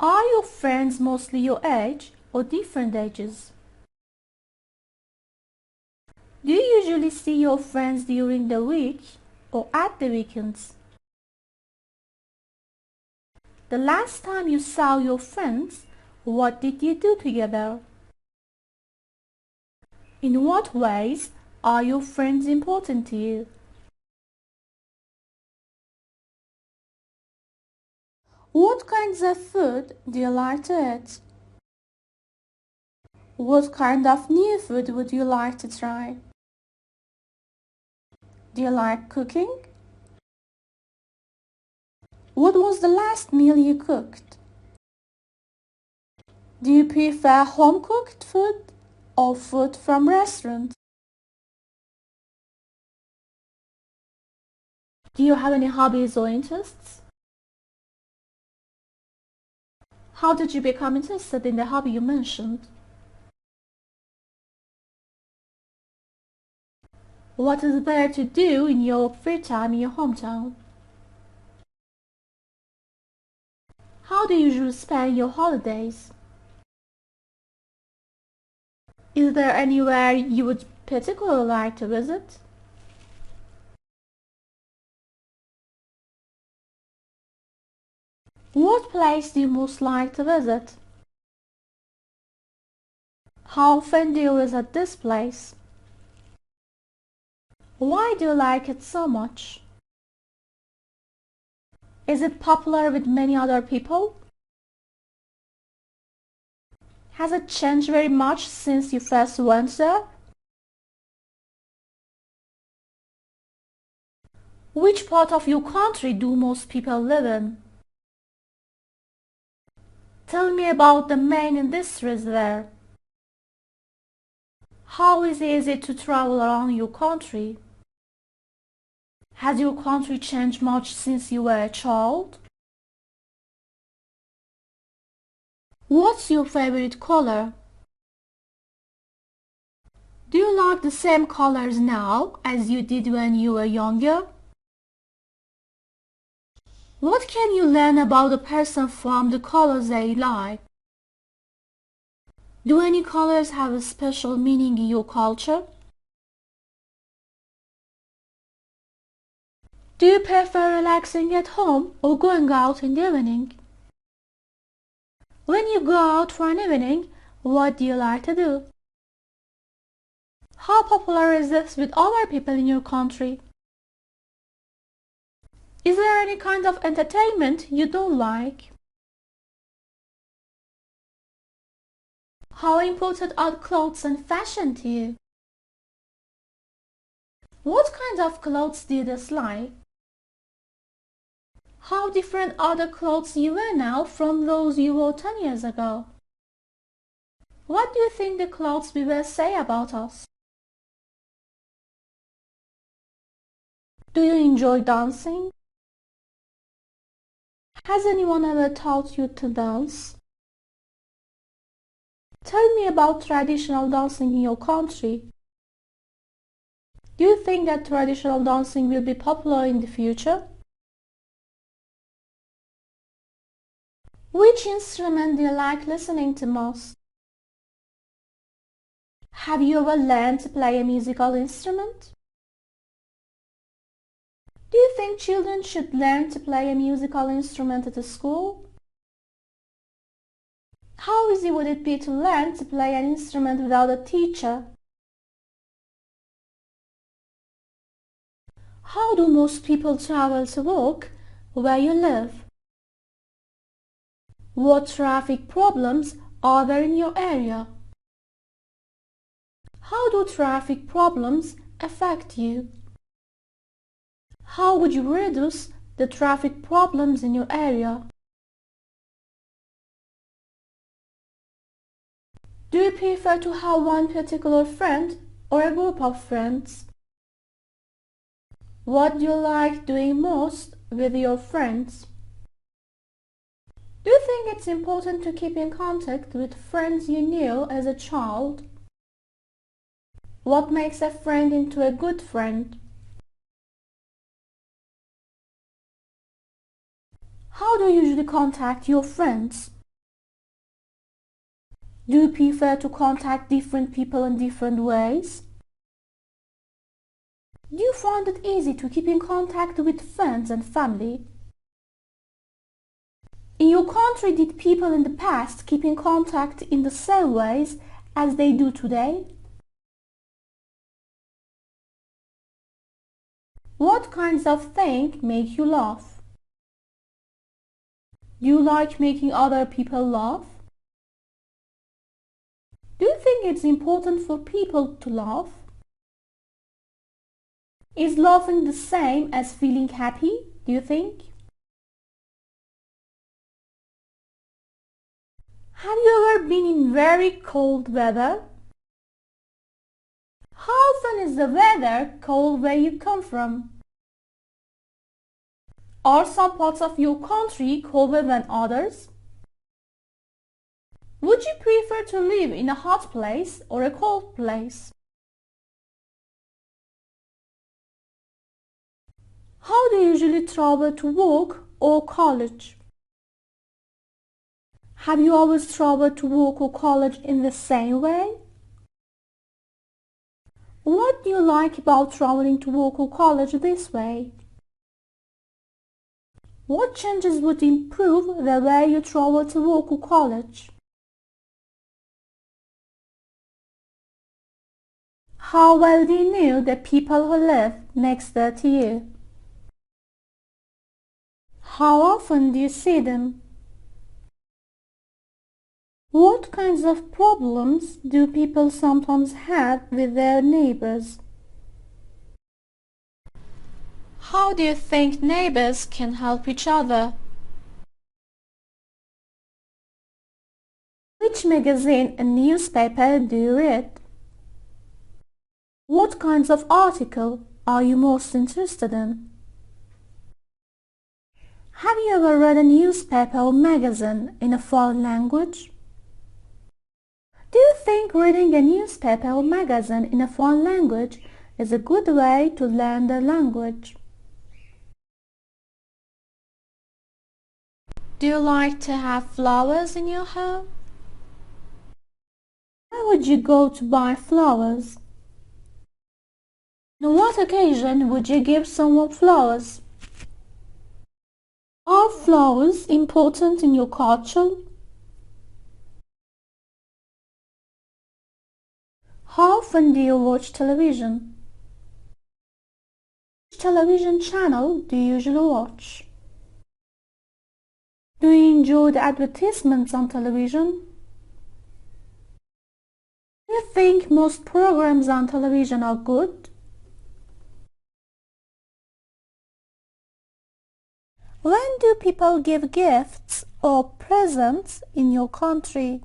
Are your friends mostly your age or different ages? Do you usually see your friends during the week or at the weekends? The last time you saw your friends, what did you do together? In what ways are your friends important to you? What kinds of food do you like to eat? What kind of new food would you like to try? Do you like cooking? What was the last meal you cooked? Do you prefer home-cooked food or food from restaurants? Do you have any hobbies or interests? How did you become interested in the hobby you mentioned? What is there to do in your free time in your hometown? How do you usually spend your holidays? Is there anywhere you would particularly like to visit? What place do you most like to visit? How often do you visit this place? Why do you like it so much? Is it popular with many other people? Has it changed very much since you first went there? Which part of your country do most people live in? Tell me about the main industries there. How is it to travel around your country? Has your country changed much since you were a child? What's your favorite color? Do you like the same colors now as you did when you were younger? What can you learn about a person from the colors they like? Do any colors have a special meaning in your culture? Do you prefer relaxing at home or going out in the evening? When you go out for an evening, what do you like to do? How popular is this with other people in your country? Is there any kind of entertainment you don't like? How important are clothes and fashion to you? What kind of clothes do you dislike? How different are the clothes you wear now from those you wore 10 years ago? What do you think the clothes we wear say about us? Do you enjoy dancing? Has anyone ever taught you to dance? Tell me about traditional dancing in your country. Do you think that traditional dancing will be popular in the future? Which instrument do you like listening to most? Have you ever learned to play a musical instrument? Do you think children should learn to play a musical instrument at a school? How easy would it be to learn to play an instrument without a teacher? How do most people travel to work where you live? What traffic problems are there in your area? How do traffic problems affect you? How would you reduce the traffic problems in your area? Do you prefer to have one particular friend or a group of friends? What do you like doing most with your friends? Do you think it's important to keep in contact with friends you knew as a child? What makes a friend into a good friend? How do you usually contact your friends? Do you prefer to contact different people in different ways? Do you find it easy to keep in contact with friends and family? In your country, did people in the past keep in contact in the same ways as they do today? What kinds of things make you laugh? Do you like making other people laugh? Do you think it's important for people to laugh? Is laughing the same as feeling happy, do you think? Have you ever been in very cold weather? How often is the weather cold where you come from? Are some parts of your country colder than others? Would you prefer to live in a hot place or a cold place? How do you usually travel to work or college? Have you always traveled to work or college in the same way? What do you like about traveling to work or college this way? What changes would improve the way you travel to work or college? How well do you know the people who live next door to you? How often do you see them? What kinds of problems do people sometimes have with their neighbors? How do you think neighbors can help each other? Which magazine and newspaper do you read? What kinds of article are you most interested in? Have you ever read a newspaper or magazine in a foreign language? Do you think reading a newspaper or magazine in a foreign language is a good way to learn the language? Do you like to have flowers in your home? Where would you go to buy flowers? On what occasion would you give someone flowers? Are flowers important in your culture? How often do you watch television? Which television channel do you usually watch? Do you enjoy the advertisements on television? Do you think most programs on television are good? When do people give gifts or presents in your country?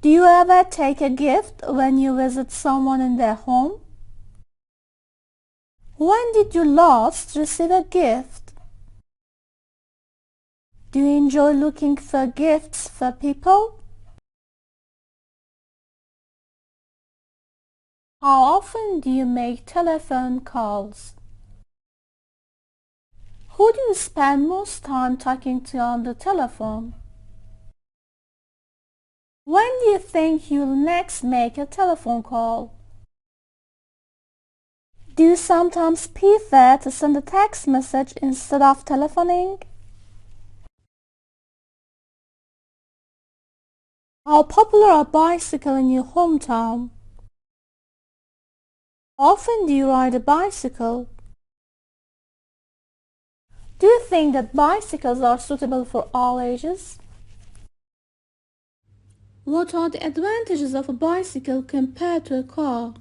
Do you ever take a gift when you visit someone in their home? When did you last receive a gift? Do you enjoy looking for gifts for people? How often do you make telephone calls? Who do you spend most time talking to on the telephone? When do you think you'll next make a telephone call? Do you sometimes prefer to send a text message instead of telephoning? How popular are bicycles in your hometown? How often do you ride a bicycle? Do you think that bicycles are suitable for all ages? What are the advantages of a bicycle compared to a car?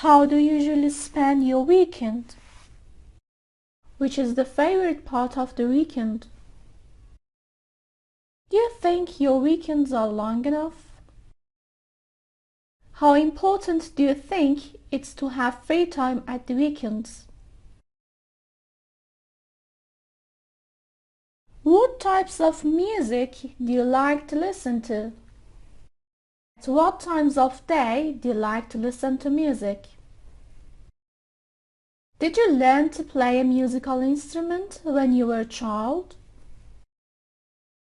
How do you usually spend your weekend? Which is the favorite part of the weekend? Do you think your weekends are long enough? How important do you think it's to have free time at the weekends? What types of music do you like to listen to? At what times of day do you like to listen to music? Did you learn to play a musical instrument when you were a child?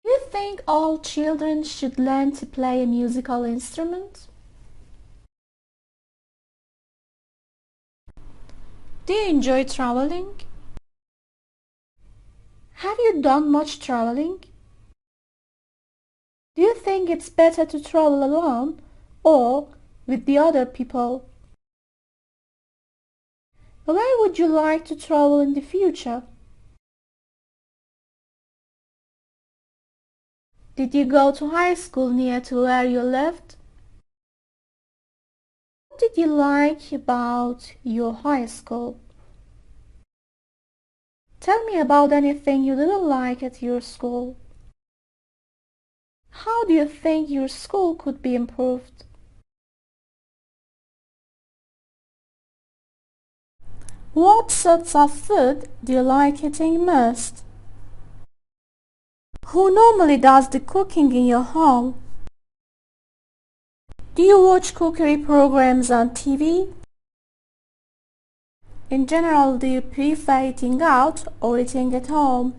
Do you think all children should learn to play a musical instrument? Do you enjoy traveling? Have you done much traveling? Do you think it's better to travel alone or with the other people? Where would you like to travel in the future? Did you go to high school near to where you lived? What did you like about your high school? Tell me about anything you didn't like at your school. How do you think your school could be improved? What sorts of food do you like eating most? Who normally does the cooking in your home? Do you watch cookery programs on TV? In general, do you prefer eating out or eating at home?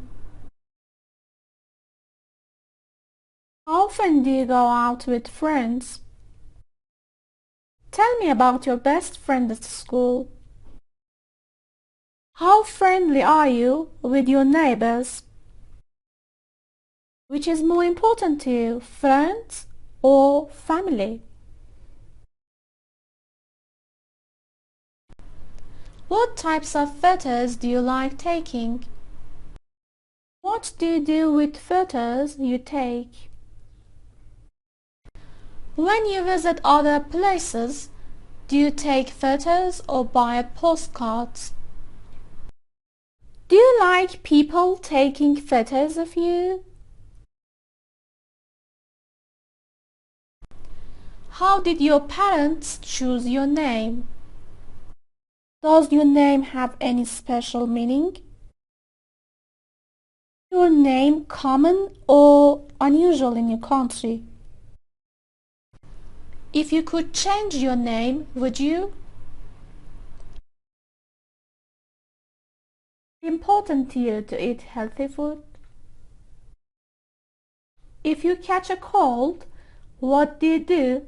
How often do you go out with friends? Tell me about your best friend at school. How friendly are you with your neighbors? Which is more important to you, friends or family? What types of photos do you like taking? What do you do with photos you take? When you visit other places, do you take photos or buy postcards? Do you like people taking photos of you? How did your parents choose your name? Does your name have any special meaning? Is your name common or unusual in your country? If you could change your name, would you? Is it important to you to eat healthy food? If you catch a cold, what do you do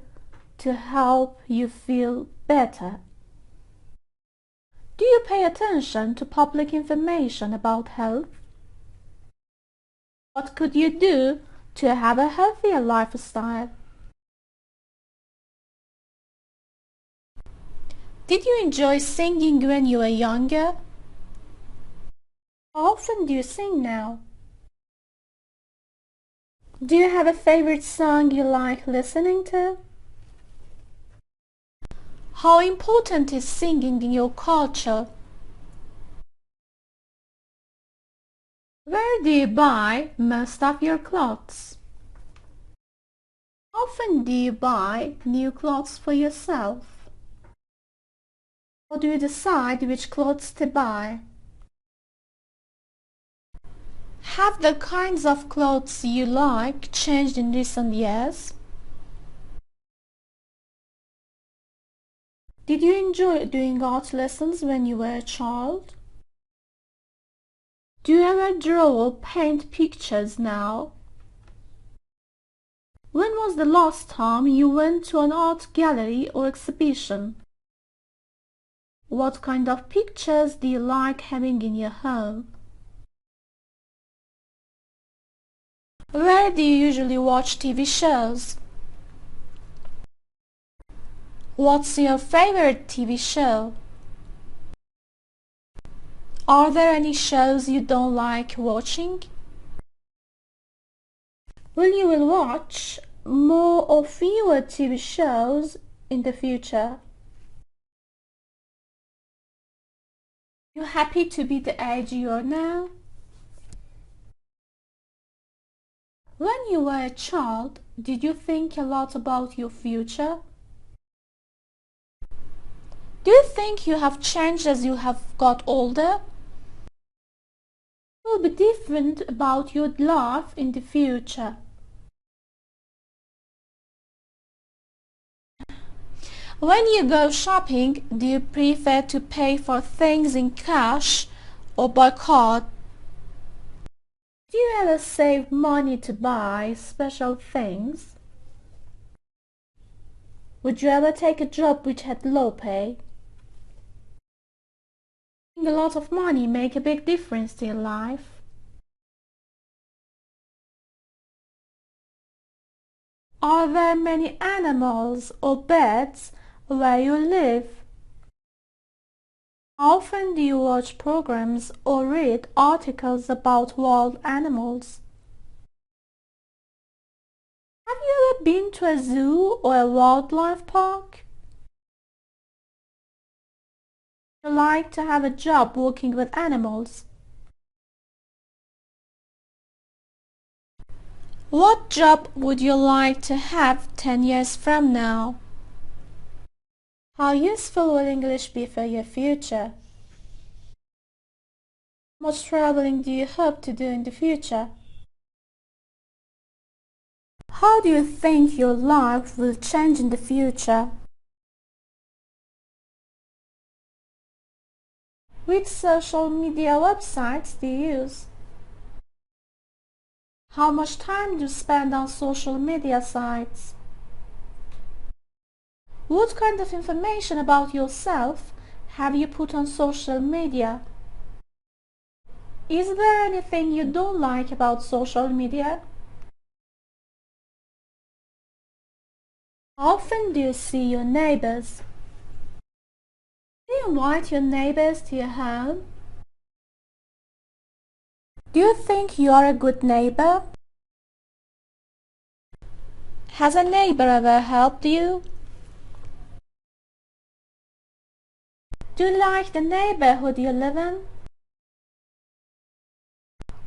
to help you feel better? Do you pay attention to public information about health? What could you do to have a healthier lifestyle? Did you enjoy singing when you were younger? How often do you sing now? Do you have a favorite song you like listening to? How important is singing in your culture? Where do you buy most of your clothes? How often do you buy new clothes for yourself? How do you decide which clothes to buy? Have the kinds of clothes you like changed in recent years? Did you enjoy doing art lessons when you were a child? Do you ever draw or paint pictures now? When was the last time you went to an art gallery or exhibition? What kind of pictures do you like having in your home? Where do you usually watch TV shows? What's your favorite TV show? Are there any shows you don't like watching? Will you watch more or fewer TV shows in the future? You happy to be the age you are now? When you were a child, did you think a lot about your future? Do you think you have changed as you have got older? What will be different about your life in the future? When you go shopping, do you prefer to pay for things in cash or by card? Do you ever save money to buy special things? Would you ever take a job which had low pay? A lot of money make a big difference to your life? Are there many animals or birds where you live? How often do you watch programs or read articles about wild animals? Have you ever been to a zoo or a wildlife park? Would you like to have a job working with animals? What job would you like to have 10 years from now? How useful will English be for your future? How much traveling do you hope to do in the future? How do you think your life will change in the future? Which social media websites do you use? How much time do you spend on social media sites? What kind of information about yourself have you put on social media? Is there anything you don't like about social media? How often do you see your neighbors? Do you invite your neighbors to your home? Do you think you are a good neighbor? Has a neighbor ever helped you? Do you like the neighborhood you live in?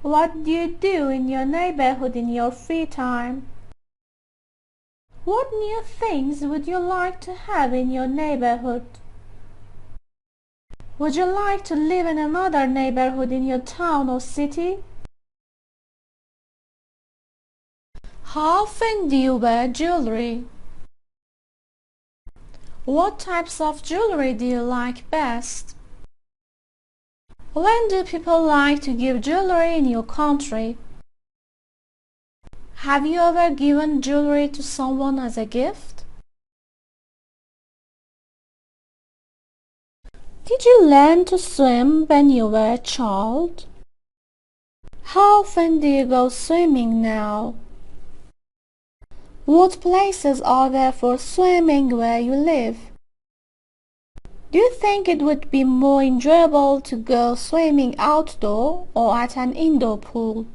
What do you do in your neighborhood in your free time? What new things would you like to have in your neighborhood? Would you like to live in another neighborhood in your town or city? How often do you wear jewelry? What types of jewelry do you like best? When do people like to give jewelry in your country? Have you ever given jewelry to someone as a gift? Did you learn to swim when you were a child? How often do you go swimming now? What places are there for swimming where you live? Do you think it would be more enjoyable to go swimming outdoor or at an indoor pool?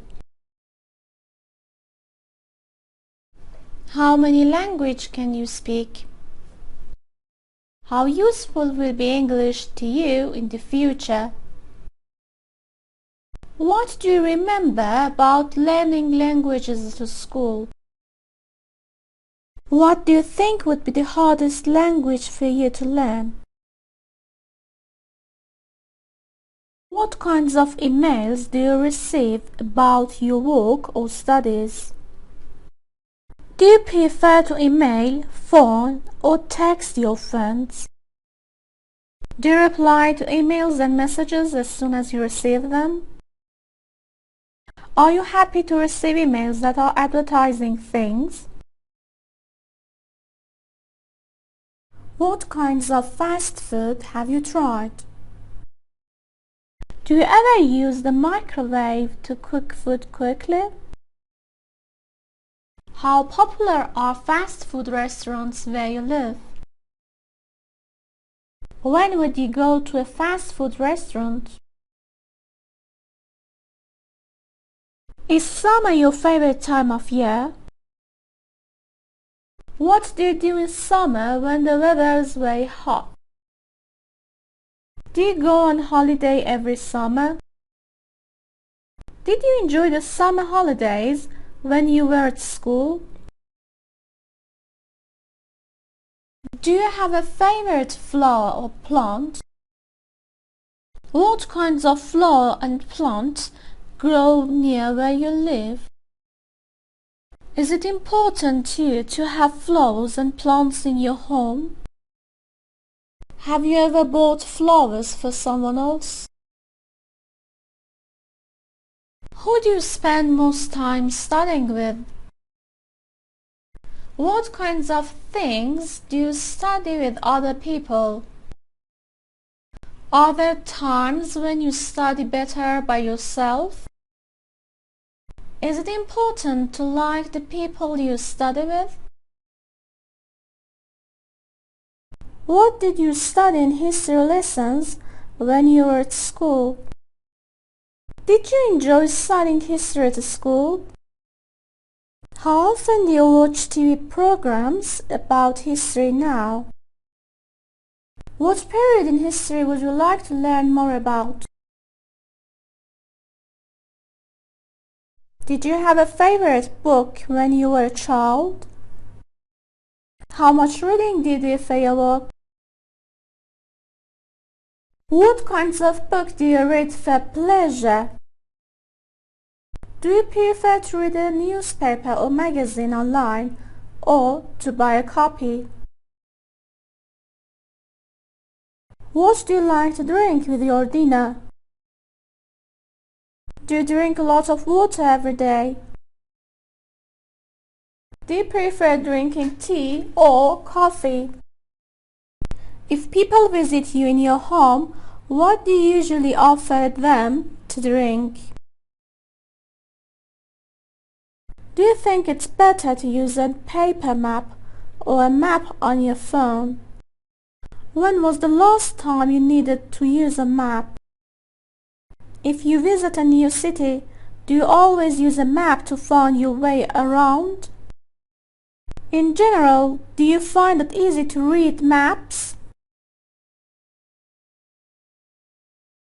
How many languages can you speak? How useful will be English to you in the future? What do you remember about learning languages to school? What do you think would be the hardest language for you to learn? What kinds of emails do you receive about your work or studies? Do you prefer to email, phone, or text your friends? Do you reply to emails and messages as soon as you receive them? Are you happy to receive emails that are advertising things? What kinds of fast food have you tried? Do you ever use the microwave to cook food quickly? How popular are fast food restaurants where you live? When would you go to a fast food restaurant? Is summer your favorite time of year? What do you do in summer when the weather is very hot? Do you go on holiday every summer? Did you enjoy the summer holidays when you were at school? Do you have a favorite flower or plant? What kinds of flower and plants grow near where you live? Is it important to you to have flowers and plants in your home? Have you ever bought flowers for someone else? Who do you spend most time studying with? What kinds of things do you study with other people? Are there times when you study better by yourself? Is it important to like the people you study with? What did you study in history lessons when you were at school? Did you enjoy studying history at school? How often do you watch TV programs about history now? What period in history would you like to learn more about? Did you have a favorite book when you were a child? How much reading did you feel? What kinds of books do you read for pleasure? Do you prefer to read a newspaper or magazine online or to buy a copy? What do you like to drink with your dinner? Do you drink a lot of water every day? Do you prefer drinking tea or coffee? If people visit you in your home, what do you usually offer them to drink? Do you think it's better to use a paper map or a map on your phone? When was the last time you needed to use a map? If you visit a new city, do you always use a map to find your way around? In general, do you find it easy to read maps?